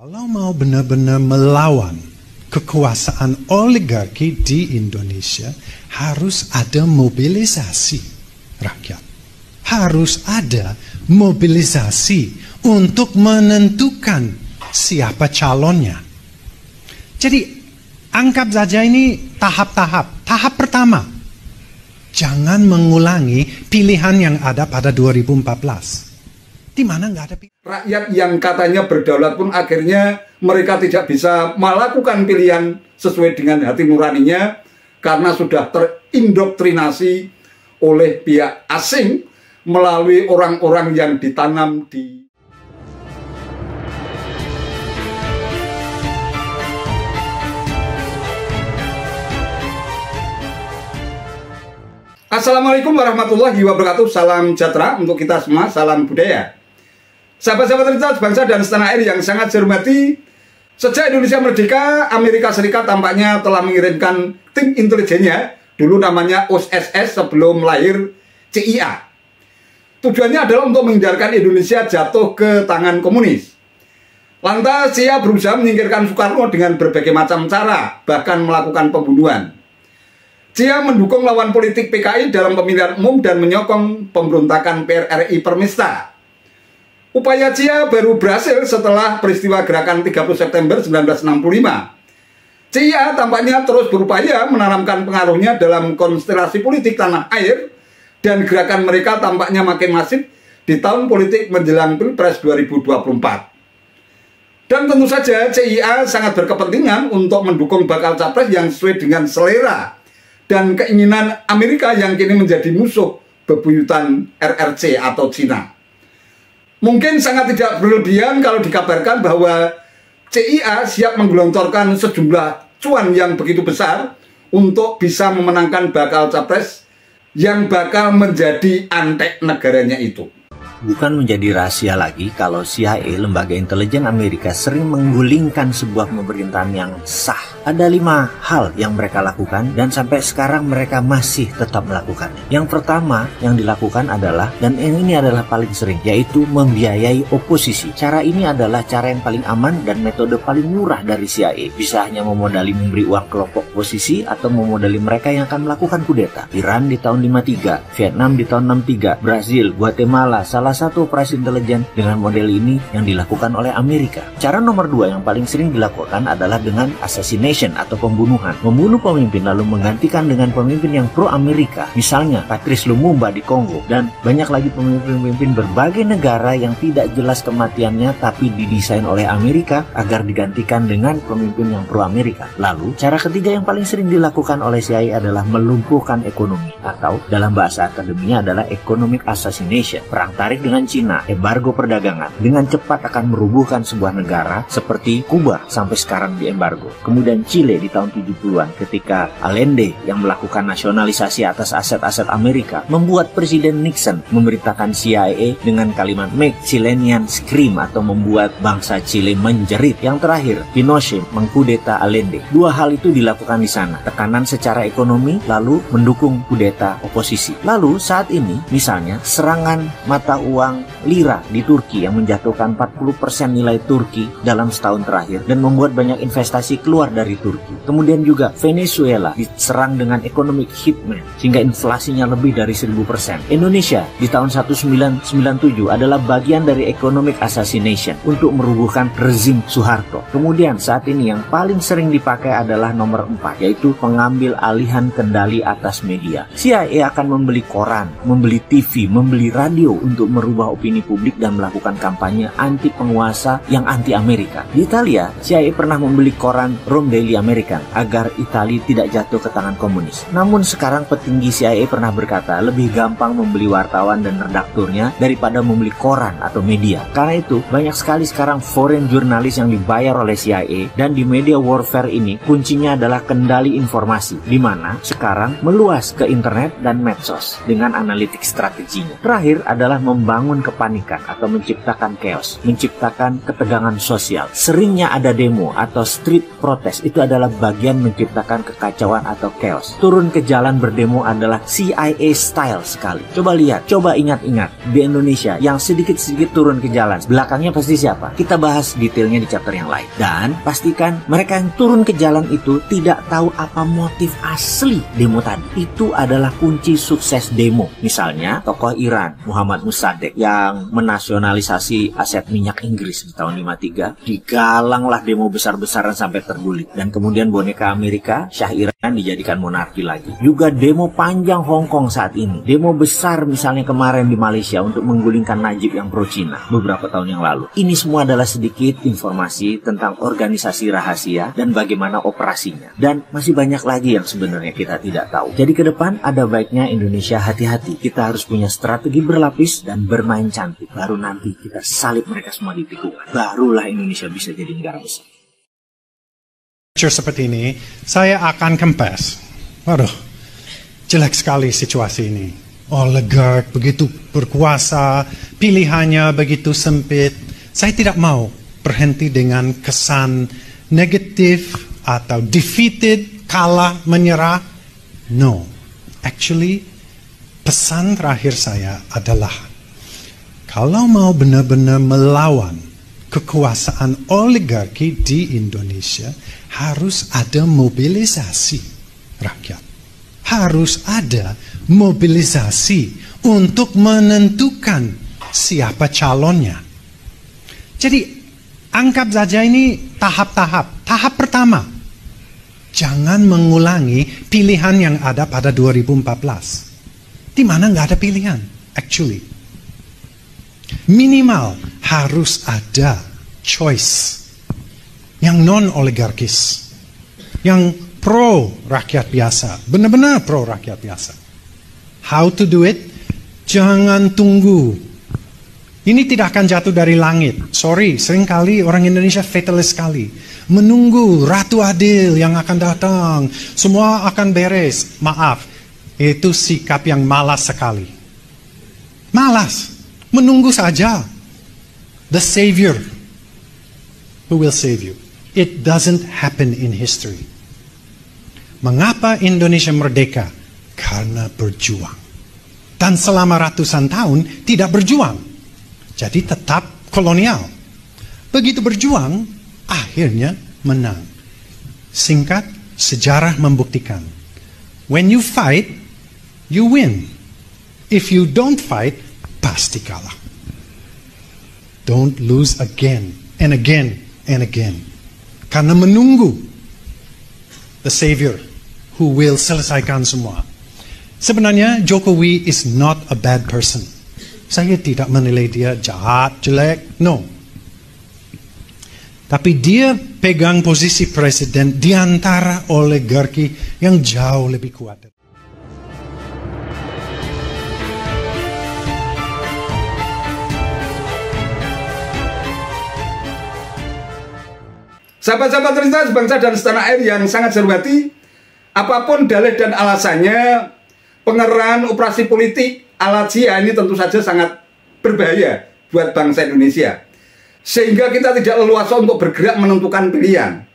Kalau mau benar-benar melawan kekuasaan oligarki di Indonesia, harus ada mobilisasi rakyat. Harus ada mobilisasi untuk menentukan siapa calonnya. Jadi, anggap saja ini tahap-tahap. Tahap pertama, jangan mengulangi pilihan yang ada pada 2014. Di mana nggak ada pilihan. Rakyat yang katanya berdaulat pun akhirnya mereka tidak bisa melakukan pilihan sesuai dengan hati nuraninya karena sudah terindoktrinasi oleh pihak asing melalui orang-orang yang ditanam di... Assalamualaikum warahmatullahi wabarakatuh. Salam sejahtera untuk kita semua, salam budaya. Sahabat-sahabat tercinta bangsa dan setanah air yang sangat saya hormati, sejak Indonesia merdeka, Amerika Serikat tampaknya telah mengirimkan tim intelijennya, dulu namanya OSS sebelum lahir CIA. Tujuannya adalah untuk menghindarkan Indonesia jatuh ke tangan komunis. Lantas CIA berusaha menyingkirkan Soekarno dengan berbagai macam cara, bahkan melakukan pembunuhan. CIA mendukung lawan politik PKI dalam pemilihan umum dan menyokong pemberontakan PRRI Permesta. Upaya CIA baru berhasil setelah peristiwa gerakan 30 September 1965. CIA tampaknya terus berupaya menanamkan pengaruhnya dalam konstelasi politik tanah air dan gerakan mereka tampaknya makin masif di tahun politik menjelang Pilpres 2024. Dan tentu saja CIA sangat berkepentingan untuk mendukung bakal capres yang sesuai dengan selera dan keinginan Amerika yang kini menjadi musuh bebuyutan RRC atau Cina. Mungkin sangat tidak berlebihan kalau dikabarkan bahwa CIA siap menggelontorkan sejumlah cuan yang begitu besar untuk bisa memenangkan bakal capres yang bakal menjadi antek negaranya itu. Bukan menjadi rahasia lagi kalau CIA, lembaga intelijen Amerika, sering menggulingkan sebuah pemerintahan yang sah. Ada 5 hal yang mereka lakukan dan sampai sekarang mereka masih tetap melakukannya. Yang pertama yang dilakukan adalah, dan ini adalah paling sering, yaitu membiayai oposisi. Cara ini adalah cara yang paling aman dan metode paling murah dari CIA. Bisa hanya memodali memberi uang kelompok oposisi atau memodali mereka yang akan melakukan kudeta. Iran di tahun 53, Vietnam di tahun 63, Brazil, Guatemala, salah satu operasi intelijen dengan model ini yang dilakukan oleh Amerika. Cara nomor 2 yang paling sering dilakukan adalah dengan assassination atau pembunuhan. Membunuh pemimpin lalu menggantikan dengan pemimpin yang pro-Amerika. Misalnya Patrice Lumumba di Kongo dan banyak lagi pemimpin-pemimpin berbagai negara yang tidak jelas kematiannya tapi didesain oleh Amerika agar digantikan dengan pemimpin yang pro-Amerika. Lalu cara ketiga yang paling sering dilakukan oleh CIA adalah melumpuhkan ekonomi atau dalam bahasa akademinya adalah economic assassination. Perang tarik dengan Cina, embargo perdagangan, dengan cepat akan merubuhkan sebuah negara seperti Kuba sampai sekarang di embargo. Kemudian Chile di tahun 70-an ketika Allende yang melakukan nasionalisasi atas aset-aset Amerika membuat Presiden Nixon memerintahkan CIA dengan kalimat make Chileans scream atau membuat bangsa Chile menjerit. Yang terakhir, Pinochet mengkudeta Allende. 2 hal itu dilakukan di sana. Tekanan secara ekonomi lalu mendukung kudeta oposisi. Lalu saat ini misalnya serangan mata uang lira di Turki yang menjatuhkan 40% nilai Turki dalam setahun terakhir dan membuat banyak investasi keluar dari Turki. Kemudian juga Venezuela diserang dengan economic hitman sehingga inflasinya lebih dari 1000%. Indonesia di tahun 1997 adalah bagian dari economic assassination untuk merubuhkan rezim Soeharto. Kemudian saat ini yang paling sering dipakai adalah nomor 4, yaitu pengambil alihan kendali atas media. CIA akan membeli koran, membeli TV, membeli radio untuk merubah opini publik dan melakukan kampanye anti penguasa yang anti Amerika. Di Italia, CIA pernah membeli koran Rome Daily American agar Italia tidak jatuh ke tangan komunis. Namun sekarang petinggi CIA pernah berkata lebih gampang membeli wartawan dan redakturnya daripada membeli koran atau media. Karena itu banyak sekali sekarang foreign jurnalis yang dibayar oleh CIA, dan di media warfare ini kuncinya adalah kendali informasi, di mana sekarang meluas ke internet dan medsos dengan analitik strateginya. Terakhir adalah membangun kepanikan atau menciptakan chaos, menciptakan ketegangan sosial. Seringnya ada demo atau street protest, itu adalah bagian menciptakan kekacauan atau chaos. Turun ke jalan berdemo adalah CIA style sekali. Coba lihat, coba ingat-ingat di Indonesia yang sedikit-sedikit turun ke jalan, belakangnya pasti siapa? Kita bahas detailnya di chapter yang lain. Dan pastikan mereka yang turun ke jalan itu tidak tahu apa motif asli demo tadi. Itu adalah kunci sukses demo. Misalnya tokoh Iran Muhammad Mossadegh yang menasionalisasi aset minyak Inggris di tahun 53, digalanglah demo besar-besaran sampai terguling, dan kemudian boneka Amerika Shah Iran dijadikan monarki lagi. Juga demo panjang Hong Kong saat ini, demo besar misalnya kemarin di Malaysia untuk menggulingkan Najib yang pro Cina beberapa tahun yang lalu. Ini semua adalah sedikit informasi tentang organisasi rahasia dan bagaimana operasinya, dan masih banyak lagi yang sebenarnya kita tidak tahu. Jadi ke depan ada baiknya Indonesia hati-hati. Kita harus punya strategi berlapis dan bermain cantik. Baru nanti kita salib mereka semua di tikungan. Barulah Indonesia bisa jadi negara besar. Seperti ini, saya akan confess. Waduh, jelek sekali situasi ini. Oligark begitu berkuasa, pilihannya begitu sempit. Saya tidak mau berhenti dengan kesan negatif atau defeated, kalah, menyerah. No, actually, pesan terakhir saya adalah, kalau mau benar-benar melawan kekuasaan oligarki di Indonesia, harus ada mobilisasi rakyat. Harus ada mobilisasi untuk menentukan siapa calonnya. Jadi, anggap saja ini tahap-tahap. Tahap pertama, jangan mengulangi pilihan yang ada pada 2014. Di mana nggak ada pilihan, actually. Minimal harus ada choice yang non-oligarkis, yang pro rakyat biasa, benar-benar pro rakyat biasa. How to do it? Jangan tunggu. Ini tidak akan jatuh dari langit. Sorry, seringkali orang Indonesia fatalis sekali. Menunggu Ratu Adil yang akan datang, semua akan beres. Maaf, itu sikap yang malas sekali. Malas. Menunggu saja. The Savior who will save you. It doesn't happen in history. Mengapa Indonesia merdeka? Karena berjuang. Dan selama ratusan tahun tidak berjuang. Jadi tetap kolonial. Begitu berjuang, akhirnya menang. Singkat, sejarah membuktikan. When you fight, you win. If you don't fight, pasti kalah. Don't lose again and again and again. Karena menunggu the Savior who will selesaikan semua. Sebenarnya Jokowi is not a bad person. Saya tidak menilai dia jahat, jelek, no. Tapi dia pegang posisi presiden di antara oligarki yang jauh lebih kuat. Sahabat-sahabat cerita sebangsa dan setanah air yang sangat saya hormati, apapun dalih dan alasannya, pengerahan operasi politik ala Jia ini tentu saja sangat berbahaya buat bangsa Indonesia. Sehingga kita tidak leluasa untuk bergerak menentukan pilihan.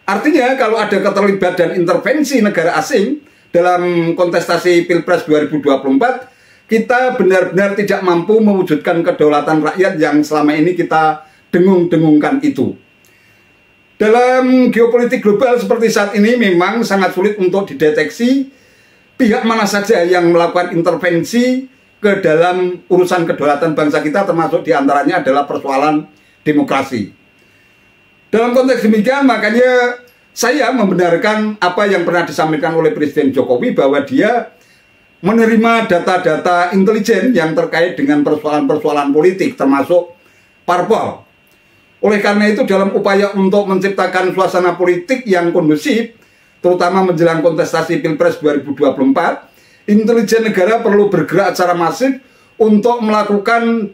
Artinya kalau ada keterlibatan intervensi negara asing dalam kontestasi Pilpres 2024, kita benar-benar tidak mampu mewujudkan kedaulatan rakyat yang selama ini kita dengung-dengungkan itu. Dalam geopolitik global seperti saat ini memang sangat sulit untuk dideteksi pihak mana saja yang melakukan intervensi ke dalam urusan kedaulatan bangsa kita, termasuk diantaranya adalah persoalan demokrasi. Dalam konteks demikian, makanya saya membenarkan apa yang pernah disampaikan oleh Presiden Jokowi bahwa dia menerima data-data intelijen yang terkait dengan persoalan-persoalan politik, termasuk parpol. Oleh karena itu, dalam upaya untuk menciptakan suasana politik yang kondusif, terutama menjelang kontestasi Pilpres 2024, intelijen negara perlu bergerak secara masif untuk melakukan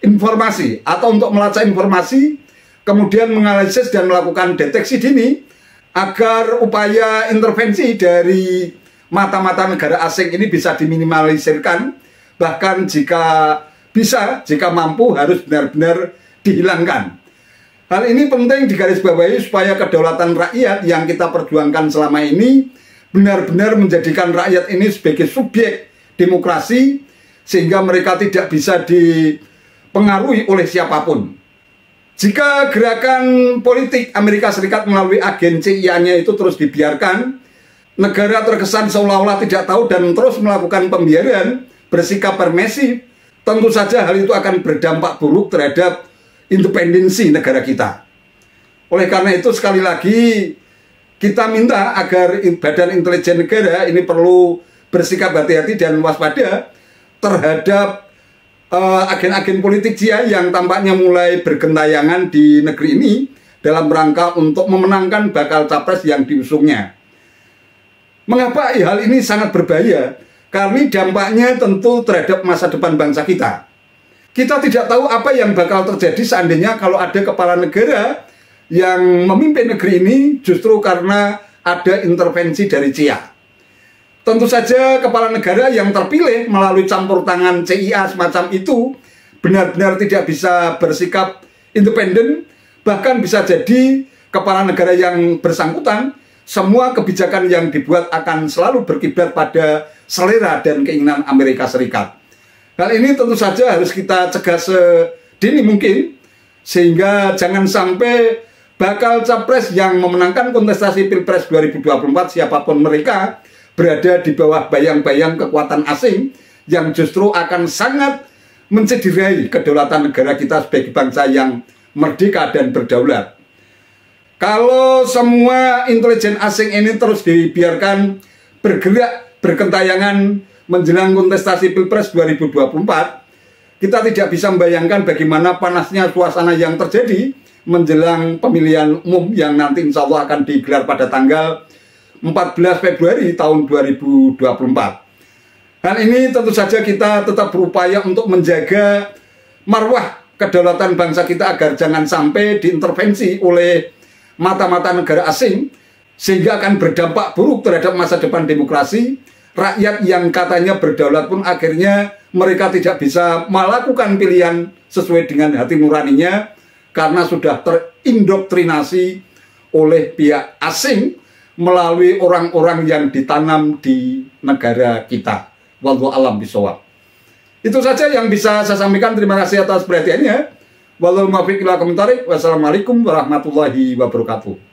informasi atau untuk melacak informasi, kemudian menganalisis dan melakukan deteksi dini agar upaya intervensi dari mata-mata negara asing ini bisa diminimalisirkan. Bahkan jika bisa, jika mampu harus benar-benar dihilangkan. Hal ini penting digarisbawahi supaya kedaulatan rakyat yang kita perjuangkan selama ini benar-benar menjadikan rakyat ini sebagai subjek demokrasi, sehingga mereka tidak bisa dipengaruhi oleh siapapun. Jika gerakan politik Amerika Serikat melalui agen CIA-nya itu terus dibiarkan, negara terkesan seolah-olah tidak tahu dan terus melakukan pembiaran, bersikap permisif, tentu saja hal itu akan berdampak buruk terhadap independensi negara kita. Oleh karena itu sekali lagi kita minta agar Badan Intelijen Negara ini perlu bersikap hati-hati dan waspada terhadap agen-agen politik CIA yang tampaknya mulai bergentayangan di negeri ini dalam rangka untuk memenangkan bakal capres yang diusungnya. Mengapa hal ini sangat berbahaya? Karena dampaknya tentu terhadap masa depan bangsa kita. Kita tidak tahu apa yang bakal terjadi seandainya kalau ada kepala negara yang memimpin negeri ini justru karena ada intervensi dari CIA. Tentu saja kepala negara yang terpilih melalui campur tangan CIA semacam itu benar-benar tidak bisa bersikap independen, bahkan bisa jadi kepala negara yang bersangkutan, semua kebijakan yang dibuat akan selalu berkiblat pada selera dan keinginan Amerika Serikat. Hal ini tentu saja harus kita cegah sedini mungkin, sehingga jangan sampai bakal capres yang memenangkan kontestasi Pilpres 2024 siapapun mereka berada di bawah bayang-bayang kekuatan asing yang justru akan sangat mencederai kedaulatan negara kita sebagai bangsa yang merdeka dan berdaulat. Kalau semua intelijen asing ini terus dibiarkan bergerak berkentayangan menjelang kontestasi Pilpres 2024, kita tidak bisa membayangkan bagaimana panasnya suasana yang terjadi menjelang pemilihan umum yang nanti insya Allah akan digelar pada tanggal 14 Februari tahun 2024. Hal ini tentu saja kita tetap berupaya untuk menjaga marwah kedaulatan bangsa kita agar jangan sampai diintervensi oleh mata-mata negara asing, sehingga akan berdampak buruk terhadap masa depan demokrasi. Rakyat yang katanya berdaulat pun akhirnya mereka tidak bisa melakukan pilihan sesuai dengan hati nuraninya karena sudah terindoktrinasi oleh pihak asing melalui orang-orang yang ditanam di negara kita. Wallahu a'lam bishawab. Itu saja yang bisa saya sampaikan. Terima kasih atas perhatiannya. Wassalamualaikum warahmatullahi wabarakatuh.